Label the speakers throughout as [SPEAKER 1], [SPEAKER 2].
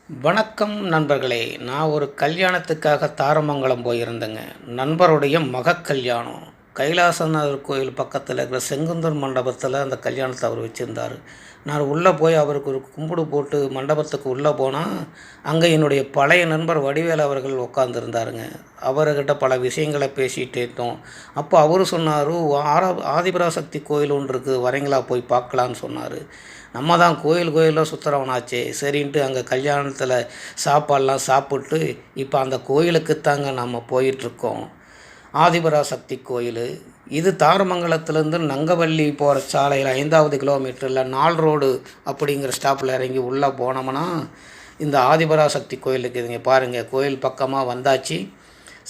[SPEAKER 1] வணக்கம் நண்பர்களே. நான் ஒரு கல்யாணத்துக்காக தாரமங்கலம் போயிருந்தேங்க. நண்பருடைய கல்யாணம். கைலாசநாதர் கோயில் பக்கத்தில் இருக்கிற செங்குந்தர் மண்டபத்தில் அந்த கல்யாணத்தை அவர் வச்சுருந்தார். நான் உள்ளே போய் அவருக்கு ஒரு கும்பிடு போட்டு மண்டபத்துக்கு உள்ளே போனால் அங்கே என்னுடைய பழைய நண்பர் வடிவேல் அவர்கள் உட்காந்துருந்தாருங்க. அவர்கிட்ட பல விஷயங்களை பேசிகிட்டே இருந்தோம். அப்போ அவர் சொன்னார், ஆதிபராசக்தி கோயில் ஒன்று இருக்குது, வரீங்களா போய் பார்க்கலான்னு சொன்னார். நம்ம தான் கோயிலாக சுற்றுறவனாச்சே சரின்ட்டு அங்கே கல்யாணத்தில் சாப்பாடெலாம் சாப்பிட்டு இப்போ அந்த கோயிலுக்கு தாங்க நம்ம போயிட்டுருக்கோம். ஆதிபராசக்தி கோயில் இது தாரமங்கலத்துலேருந்து நங்கவள்ளி போகிற சாலையில் 5வது கிலோமீட்டரில் 4 ரோடு அப்படிங்கிற ஸ்டாப்பில் இறங்கி உள்ளே போனோம்னா இந்த ஆதிபராசக்தி கோயில் இருக்குதுங்க. பாருங்கள், கோயில் பக்கமாக வந்தாச்சு.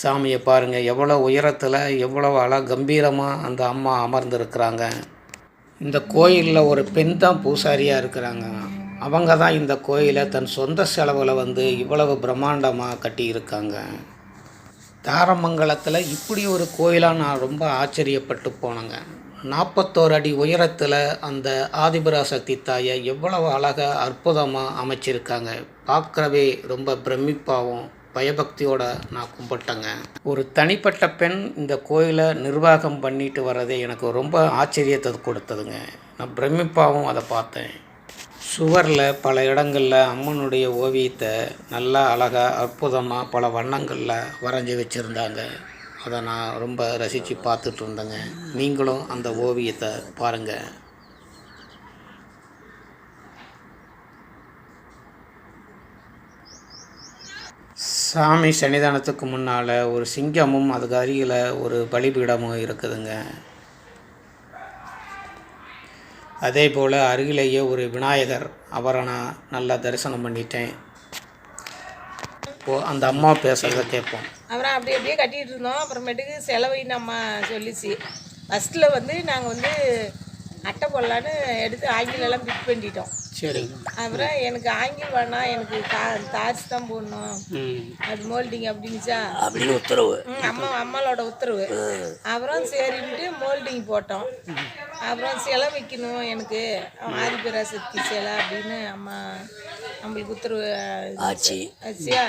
[SPEAKER 1] சாமியை பாருங்கள், எவ்வளோ உயரத்தில் எவ்வளோ கம்பீரமாக அந்த அம்மா அமர்ந்துருக்குறாங்க. இந்த கோயிலில் ஒரு பெண் தான் பூசாரியாக இருக்கிறாங்க. அவங்க தான் இந்த கோயிலை தன் சொந்த செலவில் இவ்வளவு பிரம்மாண்டமாக கட்டியிருக்காங்க. தாரமங்கலத்தில் இப்படி ஒரு கோயிலாக நான் ரொம்ப ஆச்சரியப்பட்டு போனேங்க. 41 அடி உயரத்தில் அந்த ஆதிபராசக்தி தாயை எவ்வளவு அழகாக அற்புதமாக அமைச்சிருக்காங்க. பார்க்குறவே ரொம்ப பிரமிப்பாகவும் பயபக்தியோட நான் கும்பிட்டேங்க. ஒரு தனிப்பட்ட பெண் இந்த கோயிலை நிர்வாகம் பண்ணிட்டு வர்றதே எனக்கு ரொம்ப ஆச்சரியத்தை கொடுத்ததுங்க. நான் பிரமிப்பாகவும் அதை பார்த்தேன். சுவரில் பல இடங்களில் அம்மனுடைய ஓவியத்தை நல்லா அழகாக அற்புதமாக பல வண்ணங்களில் வரைஞ்சி வச்சுருந்தாங்க. அதை நான் ரொம்ப ரசித்து பார்த்துட்டு இருந்தேங்க. நீங்களும் அந்த ஓவியத்தை பாருங்கள். சாமி சன்னிதானத்துக்கு முன்னால் ஒரு சிங்கமும் அதுக்கு அருகில் ஒரு பலிபீடமும் இருக்குதுங்க. அதே போல் அருகிலேயே ஒரு விநாயகர், அவரை நான் நல்லா தரிசனம் பண்ணிட்டேன். இப்போது அந்த அம்மா பேசுகிறத கேட்போம்.
[SPEAKER 2] அப்புறம் அப்படியே கட்டிகிட்டு இருந்தோம். அப்புறமேட்டுக்கு செலவைன்னு அம்மா சொல்லிச்சு. ஃபஸ்ட்டில் நாங்கள் அட்டை போடலான்னு எடுத்து ஆங்கிலெல்லாம் பிட் பண்ணிட்டோம்.
[SPEAKER 1] சரி.
[SPEAKER 2] அப்புறம் எனக்கு ஆங்கில் வேணாம், எனக்கு தார்ஸ் தான் போடணும், அது மோல்டிங் அப்படின்னுச்சா
[SPEAKER 3] அப்படின்னு உத்தரவு.
[SPEAKER 2] அம்மாவோட உத்தரவு. அப்புறம் சரின்ட்டு மோல்டிங் போட்டோம். அப்புறம் சிலை வைக்கணும் எனக்கு, ஆதிபராசக்தி சிலை அப்படின்னு அம்மா நம்மளுக்கு உத்தரவு ஆச்சியா.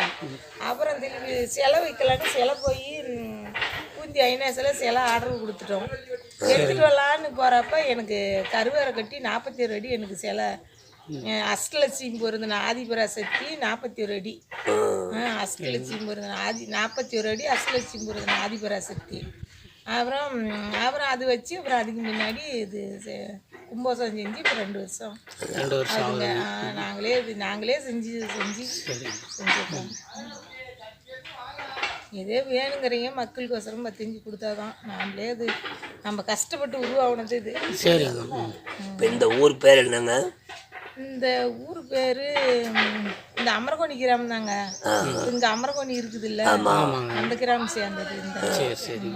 [SPEAKER 2] அப்புறம் திருப்பி சிலை வைக்கலான்னு சிலை போய் பூந்தி ஐநாசில் சிலை ஆர்டர் கொடுத்துட்டோம். எடுத்துகிட்டு வரலான்னு போகிறப்ப எனக்கு கருவேரை கட்டி 41 அடி எனக்கு சிலை அஷ்டலட்சுமி பொருந்தின ஆதிபராசக்தி 41 அடி. அஷ்டலட்சுமி பொருந்தின 41 அடி அஷ்டலட்சுமி பொருந்தின ஆதிபராசக்தி. அப்புறம் அது வச்சு அப்புறம் அதுக்கு முன்னாடி இது கும்போசம் செஞ்சு இப்போ 2 வருஷம் அதுங்க நாங்களே செஞ்சுருக்கோம். எதே வேணுங்கிறீங்க மக்களுக்கோசரம் 15 கொடுத்தாதான் நாமளே அது நம்ம கஷ்டப்பட்டு உருவாகினது இது.
[SPEAKER 3] சரிங்க. இப்போ இந்த ஊர் பேர் என்னங்க?
[SPEAKER 2] இந்த ஊர் பேர் இந்த அமரகோணி கிராமம் தாங்க. இங்கே அமரகோணி இருக்குது இல்லை, அந்த கிராமம் சேர்ந்தது இந்த.
[SPEAKER 3] சரி.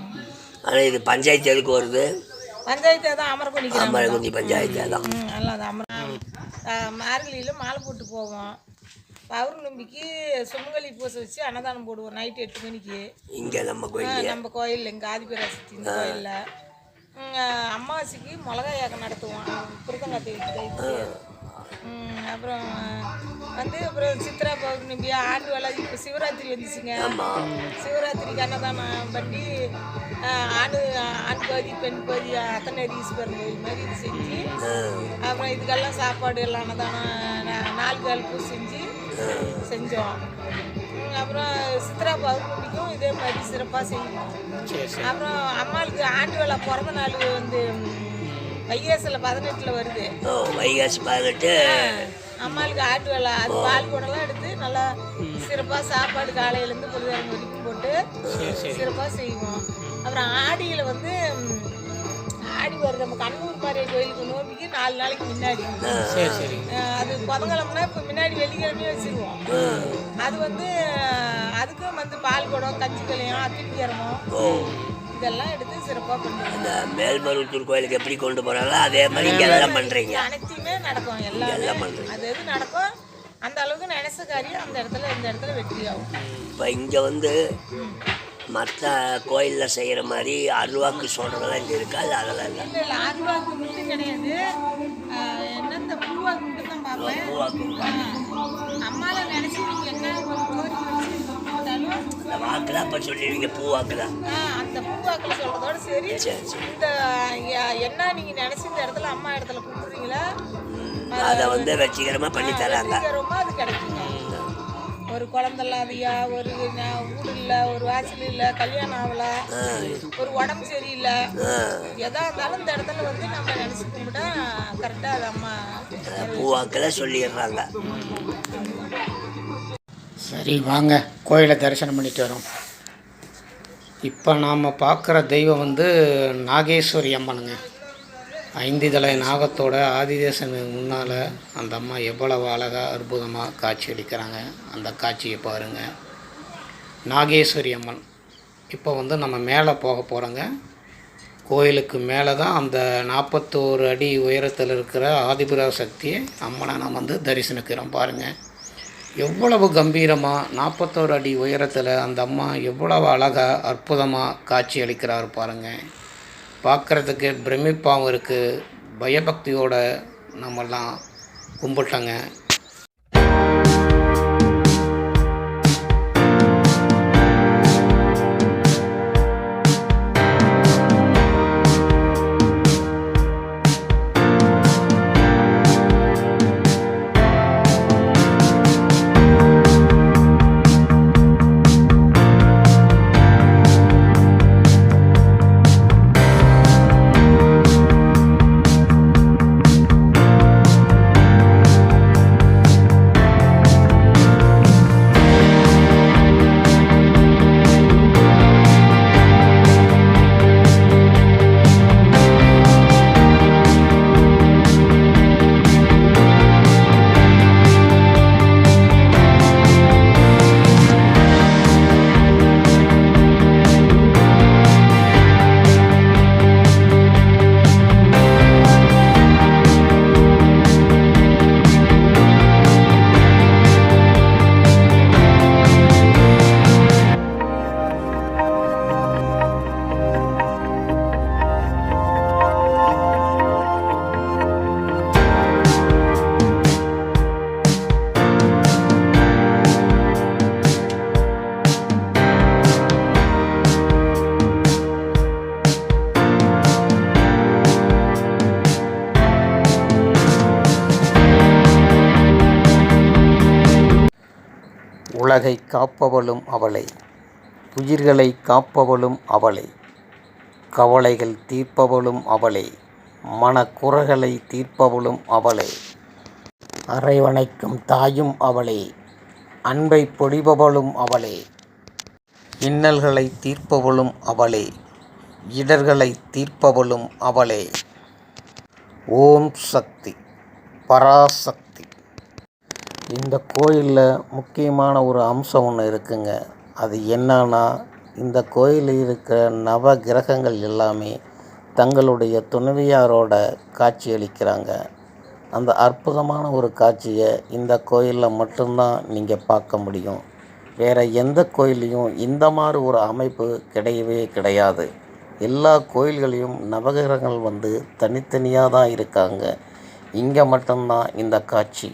[SPEAKER 3] ஆனால் இது பஞ்சாயத்து எதுக்கு வருது?
[SPEAKER 2] பஞ்சாயத்து தான் அமரகோணி கிராமம்.
[SPEAKER 3] அமரகோணி பஞ்சாயத்து தான்.
[SPEAKER 2] நல்லா தான். மார்கழியில் மாலை போட்டு போவோம். பௌர்ணமிக்கு சுமங்கலி பூசை வச்சு அன்னதானம் போடுவோம் நைட்டு 8 மணிக்கு.
[SPEAKER 3] இங்கே நம்ம
[SPEAKER 2] கோயிலில் எங்கள் ஆதிபராசக்தி இந்த கோயிலில். அமாவாசைக்கு மிளகாய் யாகம் நடத்துவோம் புருத்தங்காத்தி கைத்து. அப்புறம் அப்புறம் சித்ரா பௌர்ணமி ஆண்டு வேலை. இப்போ சிவராத்திரி வந்துச்சுங்க. சிவராத்திரிக்கு அன்னதானம் பண்ணி ஆண் பகுதி பெண் பகுதி அத்தனை ஈஸ்வரன் கோயில் மாதிரி இது செஞ்சு அப்புறம் இதுக்கெல்லாம் சாப்பாடு எல்லாம் அன்னதானம் 4 கால் பூ செஞ்சோம். அப்புறம் சித்ரா பௌர்ணமிக்கும் இதே மாதிரி சிறப்பாக செய்வோம். அப்புறம் அம்மாளுக்கு ஆண்டு வேலை பிறந்த நாள் வைகாசியில் 18 வருது.
[SPEAKER 3] வைகாசி 18
[SPEAKER 2] அம்மாளுக்கு ஆட்டு வேலை. அது பால் குடம்லாம் எடுத்து நல்லா சிறப்பாக சாப்பாடு காலையிலேருந்து பொழுதாரம் வரைக்கும் போட்டு சிறப்பாக செய்வோம். அப்புறம் ஆடியில் ஆடி வருது நம்ம கண்ணூர் மாரியம்மன் கோயிலுக்கு நோம்பிக்கு 4 நாளைக்கு முன்னாடி. அது புதன்கிழமைனா இப்போ முன்னாடி வெள்ளிக்கிழமையே வச்சுருவோம். அது அதுக்கும் பால் குடம் கஞ்சி கலையம் அத்திப்பியரமும் இதெல்லாம் எடுத்து சிறப்பாக பண்ணுவோம்.
[SPEAKER 3] இந்த மேல்மருவத்தூர் கோயிலுக்கு எப்படி கொண்டு போகிறாங்களோ அதே மாதிரி எல்லாம் பண்ணுறீங்க.
[SPEAKER 2] அனைத்தையுமே நடக்கும், எல்லாம் பண்ணுறீங்க. அது எது நடக்கும் அந்த அளவுக்கு நினைச்ச காரியம் அந்த இடத்துல வெற்றி ஆகும்.
[SPEAKER 3] இப்போ இங்கே மற்ற கோயிலில் செய்கிற மாதிரி அருவாக்கு சொல்கிறதெல்லாம் இங்கே இருக்காது. அதெல்லாம் இல்லை.
[SPEAKER 2] அருவாக்கு மட்டும் கிடையாது, என்னத்த பூவாக்கு மட்டும் தான் பார்ப்பேன். அம்மாவை நினச்சி
[SPEAKER 3] பூவாக்கில் அப்போ சொல்லிடுவீங்க பூவாக்கில்.
[SPEAKER 2] அந்த பூவாக்கில் சொல்கிறதோட சரி.
[SPEAKER 3] சரி சரி.
[SPEAKER 2] இந்த என்ன நீங்கள் நினச்சி இந்த இடத்துல அம்மா இடத்துல கொடுக்குறீங்களா
[SPEAKER 3] அதை வந்து வெற்றிகரமாக பண்ணி தராங்க.
[SPEAKER 2] ரொம்ப அது கிடைக்குங்க. ஒரு குழந்தை இல்லாதையா, ஒரு வீடு இல்லை, ஒரு வாசல் இல்லை, கல்யாணம் ஆகலை, ஒரு உடம்பு சரியில்லை, எதா இருந்தாலும் இந்த இடத்துல வந்து நம்ம நினச்சி கும்பிட்டா கரெக்டாக அது அம்மா
[SPEAKER 3] பூவாக்கில் சொல்லிடுறாங்க.
[SPEAKER 1] சரி வாங்க கோயிலை தரிசனம் பண்ணிட்டு வரோம். இப்போ நாம் பார்க்குற தெய்வம் வந்து நாகேஸ்வரி அம்மனுங்க. 5 தலை நாகத்தோட ஆதிதேசனுக்கு முன்னால் அந்த அம்மா எவ்வளவு அழகாக அற்புதமாக காட்சி அளிக்கிறாங்க. அந்த காட்சியை பாருங்கள். நாகேஸ்வரி அம்மன். இப்போ வந்து நம்ம மேலே போக போகிறோங்க. கோயிலுக்கு மேலே தான் அந்த 41 அடி உயரத்தில் இருக்கிற ஆதிபராசக்தியை அம்மனை நம்ம வந்து தரிசனிக்கிறோம். பாருங்கள் எவ்வளவு கம்பீரமாக 41 அடி உயரத்தில் அந்த அம்மா எவ்வளவு அழகாக அற்புதமாக காட்சி அளிக்கிறார் பாருங்கள். பார்க்குறதுக்கு பிரமிப்பாகவும் இருக்குது. பயபக்தியோடு நம்மெல்லாம் கும்பிட்டோங்க. உலகை காப்பவளும் அவளே, உயிர்களை காப்பவளும் அவளே, கவலைகள் தீர்ப்பவளும் அவளே, மனக்குறைகளை தீர்ப்பவளும் அவளே, அரவணைக்கும் தாயும் அவளே, அன்பை பொழிபவளும் அவளே, இன்னல்களை தீர்ப்பவளும் அவளே, இடர்களை தீர்ப்பவளும் அவளே. ஓம் சக்தி பராசக்தி. இந்த கோயிலில் முக்கியமான ஒரு அம்சம் ஒன்று இருக்குங்க. அது என்னன்னா, இந்த கோயிலில் இருக்கிற நவ கிரகங்கள் எல்லாமே தங்களுடைய துணைவியாரோட காட்சி அளிக்கிறாங்க. அந்த அற்புதமான ஒரு காட்சியை இந்த கோயிலில் மட்டும்தான் நீங்கள் பார்க்க முடியும். வேறு எந்த கோயிலையும் இந்த மாதிரி ஒரு அமைப்பு கிடையவே கிடையாது. எல்லா கோயில்களையும் நவகிரகங்கள் வந்து தனித்தனியாக தான் இருக்காங்க. இங்கே மட்டும்தான் இந்த காட்சி.